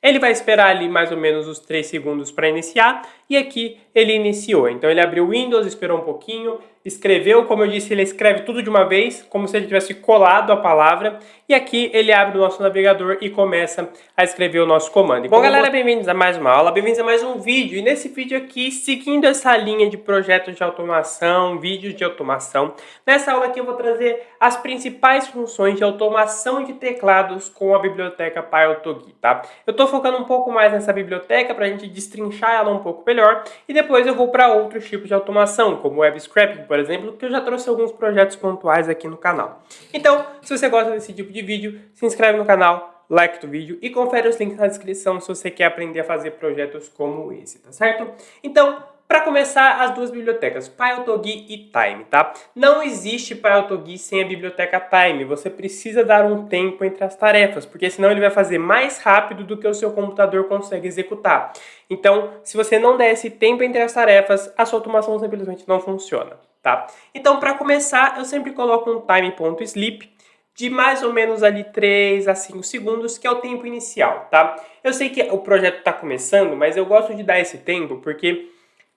Ele vai esperar ali mais ou menos os 3 segundos para iniciar e aqui ele iniciou. Então ele abriu o Windows, esperou um pouquinho, escreveu, como eu disse, ele escreve tudo de uma vez, como se ele tivesse colado a palavra, e aqui ele abre o nosso navegador e começa a escrever o nosso comando. Bom, galera, bem-vindos a mais uma aula, bem-vindos a mais um vídeo, e nesse vídeo aqui, seguindo essa linha de projetos de automação, vídeos de automação, nessa aula aqui eu vou trazer as principais funções de automação de teclados com a biblioteca PyAutoGui, tá? Eu tô focando um pouco mais nessa biblioteca para a gente destrinchar ela um pouco melhor, e depois eu vou para outros tipos de automação, como web scraping, por exemplo, que eu já trouxe alguns projetos pontuais aqui no canal. Então, se você gosta desse tipo de vídeo, se inscreve no canal, like do vídeo e confere os links na descrição se você quer aprender a fazer projetos como esse, tá certo? Então, para começar, as duas bibliotecas, PyAutoGui e Time, tá? Não existe PyAutoGui sem a biblioteca Time, você precisa dar um tempo entre as tarefas, porque senão ele vai fazer mais rápido do que o seu computador consegue executar. Então, se você não der esse tempo entre as tarefas, a sua automação simplesmente não funciona, tá? Então, para começar, eu sempre coloco um time.sleep de mais ou menos ali 3 a 5 segundos, que é o tempo inicial, tá? Eu sei que o projeto está começando, mas eu gosto de dar esse tempo porque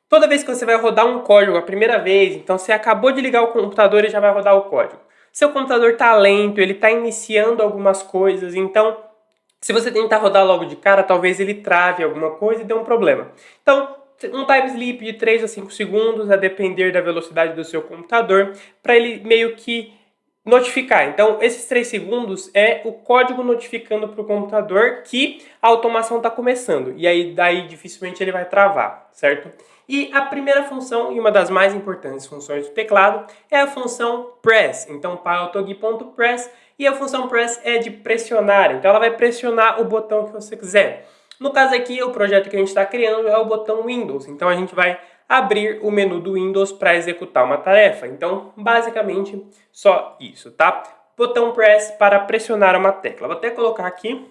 toda vez que você vai rodar um código a primeira vez, então você acabou de ligar o computador e já vai rodar o código. Seu computador está lento, ele está iniciando algumas coisas, então se você tentar rodar logo de cara, talvez ele trave alguma coisa e dê um problema. Então, um time sleep de 3 a 5 segundos, a depender da velocidade do seu computador, para ele meio que notificar. Então, esses 3 segundos é o código notificando para o computador que a automação está começando. E aí, daí, dificilmente ele vai travar, certo? E a primeira função, e uma das mais importantes funções do teclado, é a função press. Então, PyAutoGui.press, e a função press é de pressionar. Então, ela vai pressionar o botão que você quiser. No caso aqui, o projeto que a gente está criando é o botão Windows. Então, a gente vai abrir o menu do Windows para executar uma tarefa. Então, basicamente, só isso, tá? Botão press para pressionar uma tecla. Vou até colocar aqui,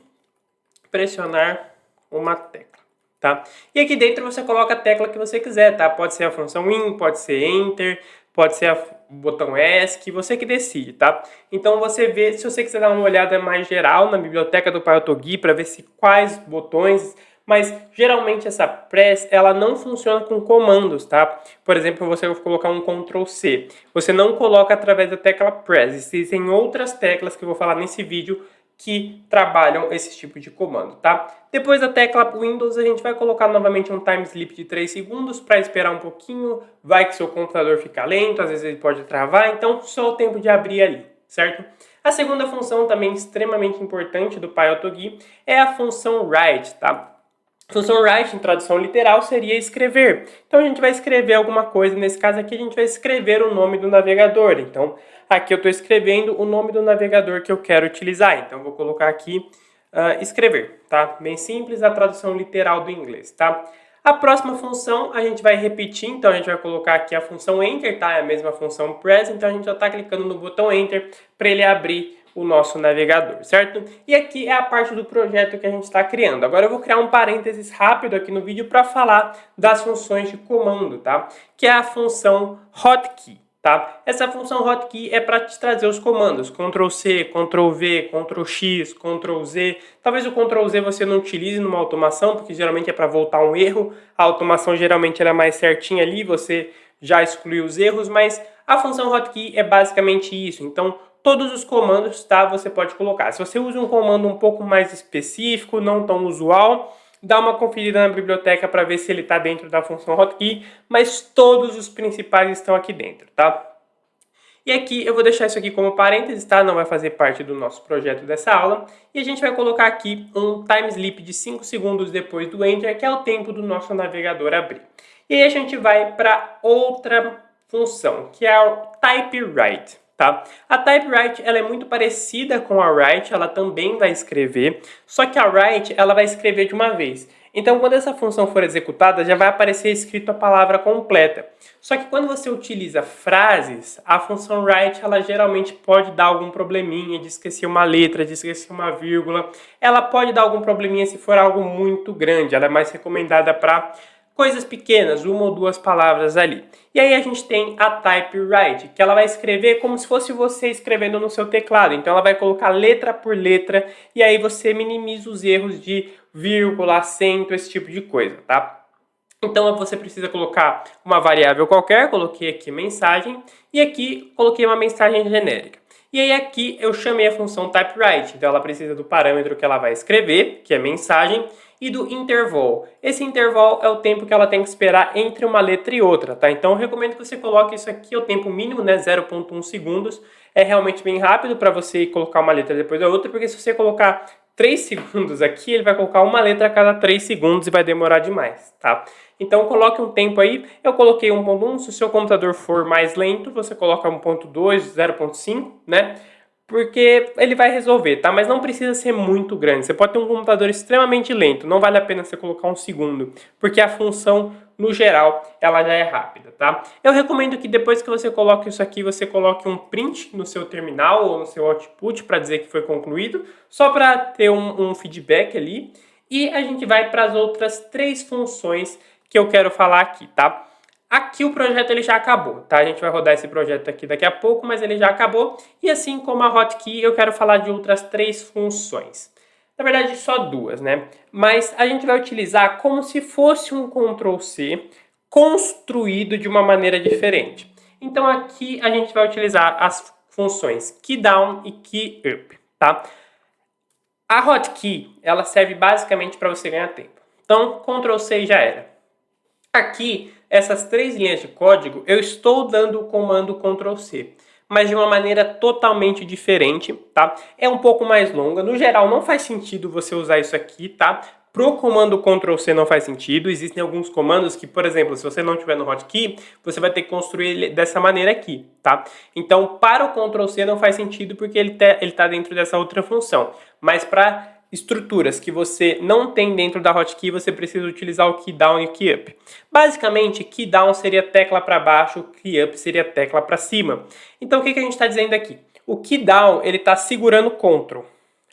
pressionar uma tecla. Tá? E aqui dentro você coloca a tecla que você quiser, tá? Pode ser a função IN, pode ser Enter, pode ser o botão ESC, você que decide, tá? Então você vê, se você quiser dar uma olhada mais geral na biblioteca do PyAutoGui para ver se quais botões, mas geralmente essa press, ela não funciona com comandos, tá? Por exemplo, você vai colocar um Ctrl C. Você não coloca através da tecla press. Existem outras teclas que eu vou falar nesse vídeo que trabalham esse tipo de comando, tá? Depois da tecla Windows, a gente vai colocar novamente um time sleep de 3 segundos para esperar um pouquinho, vai que seu computador fica lento, às vezes ele pode travar, então só o tempo de abrir ali, certo? A segunda função também extremamente importante do PyAutoGui é a função write, tá? A função write, em tradução literal, seria escrever. Então a gente vai escrever alguma coisa, nesse caso aqui a gente vai escrever o nome do navegador. Então aqui eu estou escrevendo o nome do navegador que eu quero utilizar. Então eu vou colocar aqui escrever, tá? Bem simples, a tradução literal do inglês, tá? A próxima função a gente vai repetir, então a gente vai colocar aqui a função Enter, tá? É a mesma função Press, então a gente já está clicando no botão Enter para ele abrir o nosso navegador, certo? E aqui é a parte do projeto que a gente está criando. Agora eu vou criar um parênteses rápido aqui no vídeo para falar das funções de comando, tá? Que é a função hotkey, tá? Essa função hotkey é para te trazer os comandos Ctrl C, Ctrl V, Ctrl X, Ctrl Z. Talvez o Ctrl Z você não utilize numa automação, porque geralmente é para voltar um erro. A automação geralmente ela é mais certinha ali, você já excluiu os erros, mas a função hotkey é basicamente isso. Então, todos os comandos, tá, você pode colocar. Se você usa um comando um pouco mais específico, não tão usual, dá uma conferida na biblioteca para ver se ele está dentro da função hotkey, mas todos os principais estão aqui dentro, tá? E aqui eu vou deixar isso aqui como parênteses, tá? Não vai fazer parte do nosso projeto dessa aula. E a gente vai colocar aqui um time sleep de 5 segundos depois do Enter, que é o tempo do nosso navegador abrir. E aí a gente vai para outra função, que é o typewrite. Tá? A typewrite ela é muito parecida com a write, ela também vai escrever, só que a write ela vai escrever de uma vez. Então, quando essa função for executada, já vai aparecer escrito a palavra completa. Só que quando você utiliza frases, a função write ela geralmente pode dar algum probleminha de esquecer uma letra, de esquecer uma vírgula. Ela pode dar algum probleminha se for algo muito grande. Ela é mais recomendada para coisas pequenas, uma ou duas palavras ali. E aí a gente tem a typewrite, que ela vai escrever como se fosse você escrevendo no seu teclado. Então ela vai colocar letra por letra e aí você minimiza os erros de vírgula, acento, esse tipo de coisa, tá? Então você precisa colocar uma variável qualquer, coloquei aqui mensagem e aqui coloquei uma mensagem genérica. E aí aqui eu chamei a função typewrite, então ela precisa do parâmetro que ela vai escrever, que é mensagem, e do interval. Esse interval é o tempo que ela tem que esperar entre uma letra e outra, tá? Então eu recomendo que você coloque isso aqui, o tempo mínimo, né, 0,1 segundos. É realmente bem rápido para você colocar uma letra depois da outra, porque se você colocar 3 segundos aqui, ele vai colocar uma letra a cada 3 segundos e vai demorar demais, tá? Então coloque um tempo aí, eu coloquei 1.1, se o seu computador for mais lento, você coloca 1.2, 0.5, né? Porque ele vai resolver, tá? Mas não precisa ser muito grande. Você pode ter um computador extremamente lento, não vale a pena você colocar 1 segundo, porque a função, no geral, ela já é rápida, tá? Eu recomendo que depois que você coloque isso aqui, você coloque um print no seu terminal ou no seu output para dizer que foi concluído, só para ter um feedback ali. E a gente vai para as outras 3 funções que eu quero falar aqui, tá? Aqui o projeto ele já acabou, tá? A gente vai rodar esse projeto aqui daqui a pouco, mas ele já acabou. E assim como a hotkey, eu quero falar de outras 3 funções. Na verdade, só 2, né? Mas a gente vai utilizar como se fosse um Ctrl+C construído de uma maneira diferente. Então aqui a gente vai utilizar as funções keyDown e keyUp, tá? A hotkey, ela serve basicamente para você ganhar tempo. Então, Ctrl+C e já era. Aqui, essas 3 linhas de código, eu estou dando o comando Ctrl+C, mas de uma maneira totalmente diferente, tá? É um pouco mais longa. No geral, não faz sentido você usar isso aqui, tá? Pro comando Ctrl+C não faz sentido. Existem alguns comandos que, por exemplo, se você não tiver no hotkey, você vai ter que construir ele dessa maneira aqui, tá? Então, para o Ctrl+C não faz sentido porque ele tá dentro dessa outra função. Mas para estruturas que você não tem dentro da hotkey, você precisa utilizar o keyDown e o keyUp. Basicamente, keyDown seria tecla para baixo, keyUp seria tecla para cima. Então, o que a gente está dizendo aqui? O keyDown, ele está segurando Ctrl.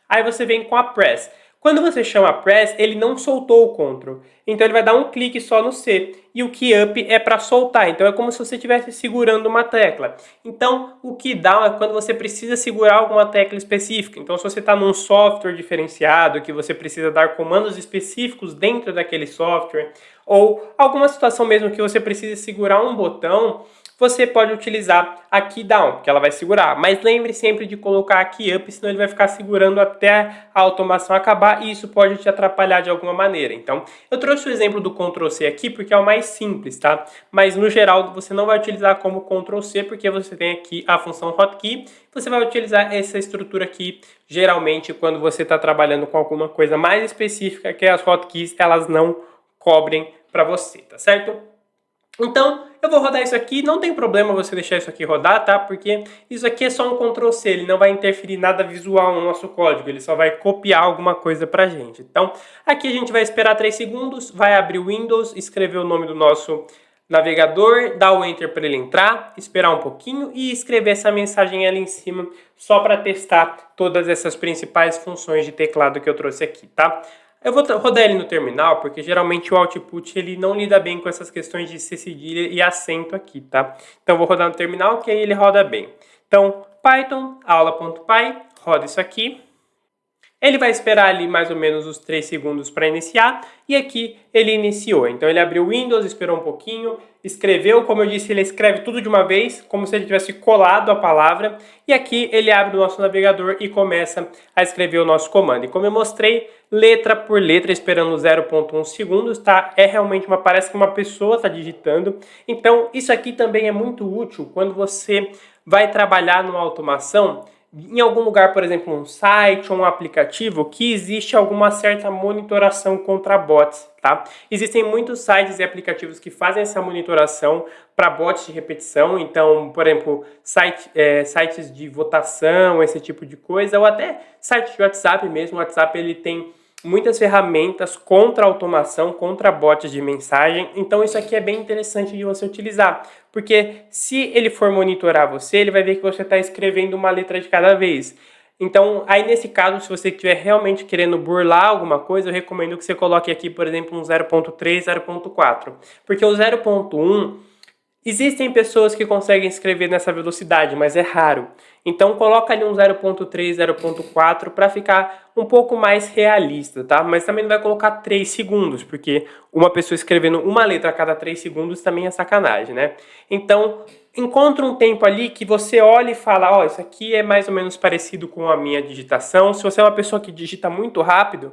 Aí você vem com a press. Quando você chama press, ele não soltou o Ctrl. Então ele vai dar um clique só no C. E o keyUp é para soltar. Então é como se você estivesse segurando uma tecla. Então o keydown é quando você precisa segurar alguma tecla específica. Então se você está num software diferenciado, que você precisa dar comandos específicos dentro daquele software, ou alguma situação mesmo que você precisa segurar um botão, você pode utilizar a keyDown, que ela vai segurar. Mas lembre sempre de colocar a keyUp, senão ele vai ficar segurando até a automação acabar e isso pode te atrapalhar de alguma maneira. Então, eu trouxe o exemplo do Ctrl+C aqui porque é o mais simples, tá? Mas, no geral, você não vai utilizar como Ctrl+C porque você tem aqui a função hotkey. Você vai utilizar essa estrutura aqui, geralmente, quando você está trabalhando com alguma coisa mais específica que as hotkeys, elas não cobrem para você, tá certo? Então, eu vou rodar isso aqui, não tem problema você deixar isso aqui rodar, tá? Porque isso aqui é só um Ctrl+C, ele não vai interferir nada visual no nosso código, ele só vai copiar alguma coisa pra gente. Então, aqui a gente vai esperar 3 segundos, vai abrir o Windows, escrever o nome do nosso navegador, dar o Enter para ele entrar, esperar um pouquinho e escrever essa mensagem ali em cima, só para testar todas essas principais funções de teclado que eu trouxe aqui, tá? Eu vou rodar ele no terminal, porque geralmente o output ele não lida bem com essas questões de C cedilha e acento aqui, tá? Então vou rodar no terminal, que aí ele roda bem. Então, Python, aula.py, roda isso aqui. Ele vai esperar ali mais ou menos os 3 segundos para iniciar e aqui ele iniciou. Então ele abriu o Windows, esperou um pouquinho, escreveu, como eu disse, ele escreve tudo de uma vez, como se ele tivesse colado a palavra. E aqui ele abre o nosso navegador e começa a escrever o nosso comando. E como eu mostrei, letra por letra, esperando 0,1 segundos, tá? É realmente parece que uma pessoa está digitando. Então isso aqui também é muito útil quando você vai trabalhar numa automação em algum lugar, por exemplo, um site ou um aplicativo que existe alguma certa monitoração contra bots, tá? Existem muitos sites e aplicativos que fazem essa monitoração para bots de repetição, então, por exemplo, sites de votação, esse tipo de coisa, ou até sites de WhatsApp mesmo. O WhatsApp ele tem muitas ferramentas contra automação, contra bots de mensagem. Então isso aqui é bem interessante de você utilizar, porque se ele for monitorar você, ele vai ver que você está escrevendo uma letra de cada vez. Então, aí nesse caso, se você estiver realmente querendo burlar alguma coisa, eu recomendo que você coloque aqui, por exemplo, um 0.3, 0.4. Porque o 0.1, existem pessoas que conseguem escrever nessa velocidade, mas é raro. Então, coloca ali um 0.3, 0.4 para ficar um pouco mais realista, tá? Mas também não vai colocar 3 segundos, porque uma pessoa escrevendo uma letra a cada 3 segundos também é sacanagem, né? Então, encontra um tempo ali que você olha e fala, ó, isso aqui é mais ou menos parecido com a minha digitação. Se você é uma pessoa que digita muito rápido,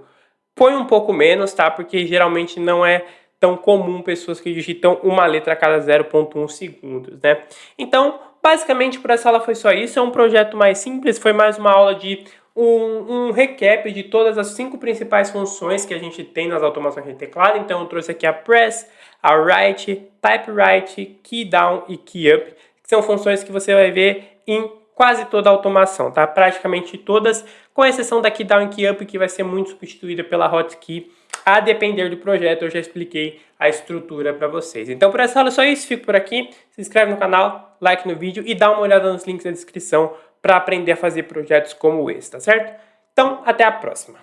põe um pouco menos, tá? Porque geralmente não é tão comum pessoas que digitam uma letra a cada 0.1 segundos, né? Então, basicamente, por essa aula foi só isso. É um projeto mais simples, foi mais uma aula de um recap de todas as 5 principais funções que a gente tem nas automações de teclado. Então, eu trouxe aqui a press, a write, type write, key down e key up, que são funções que você vai ver em quase toda a automação, tá? Praticamente todas, com exceção da key down e key up, que vai ser muito substituída pela hotkey, a depender do projeto. Eu já expliquei a estrutura para vocês. Então, por essa aula é só isso. Fico por aqui. Se inscreve no canal, like no vídeo e dá uma olhada nos links da descrição para aprender a fazer projetos como esse, tá certo? Então, até a próxima.